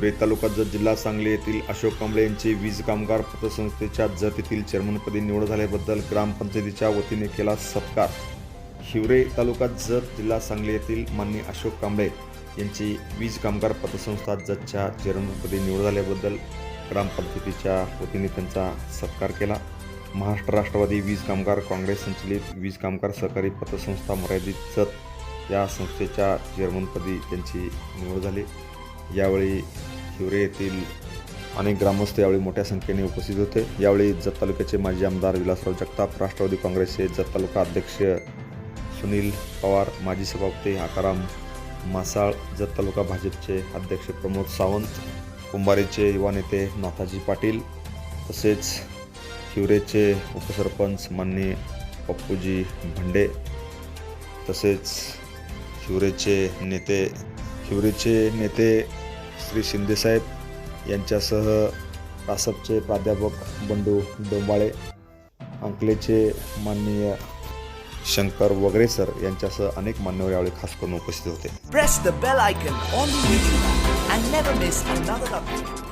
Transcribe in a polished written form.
हिवरे तालुका जत जिल्हा सांगली येथील अशोक कांबळे यांची वीज कामगार पतसंस्थेच्या जत येथील चेअरमनपदी निवड झाल्याबद्दल ग्रामपंचायतीच्या वतीने केला सत्कार। हिवरे तालुका जत जिल्हा सांगली येथील माननीय अशोक कांबळे यांची वीज कामगार पतसंस्था जतच्या चेअरमनपदी निवड झाल्याबद्दल ग्रामपंचायतीच्या वतीने त्यांचा सत्कार केला। महाराष्ट्र राष्ट्रवादी वीज कामगार काँग्रेस संचलित वीज कामगार सहकारी पतसंस्था मर्यादित जत या संस्थेच्या चेअरमनपदी त्यांची निवड झाली। यावेळी हिवरे येथील अनेक ग्रामस्थ यावेळी मोठ्या संख्येने उपस्थित होते। यावेळी जत तालुक्याचे माजी आमदार विलासराव जगताप, राष्ट्रवादी काँग्रेसचे जत तालुका अध्यक्ष सुनील पवार, माजी सभापती आकाराम मासाळ, जत तालुका भाजपचे अध्यक्ष प्रमोद सावंत, कुंभारीचे युवा नेते नाथाजी पाटील, तसेच हिवरेचे उपसरपंच माननीय पप्पूजी भंडे, तसेच हिवरेचे नेते श्री शिंदेसाहेब यांच्यासह कासपचे प्राध्यापक बंडू डोंबाळे, अंकलेचे माननीय शंकर वगैरे सर यांच्यासह अनेक मान्यवर यावेळी खास करून उपस्थित होते। Press the bell icon on the YouTube app and never miss another update.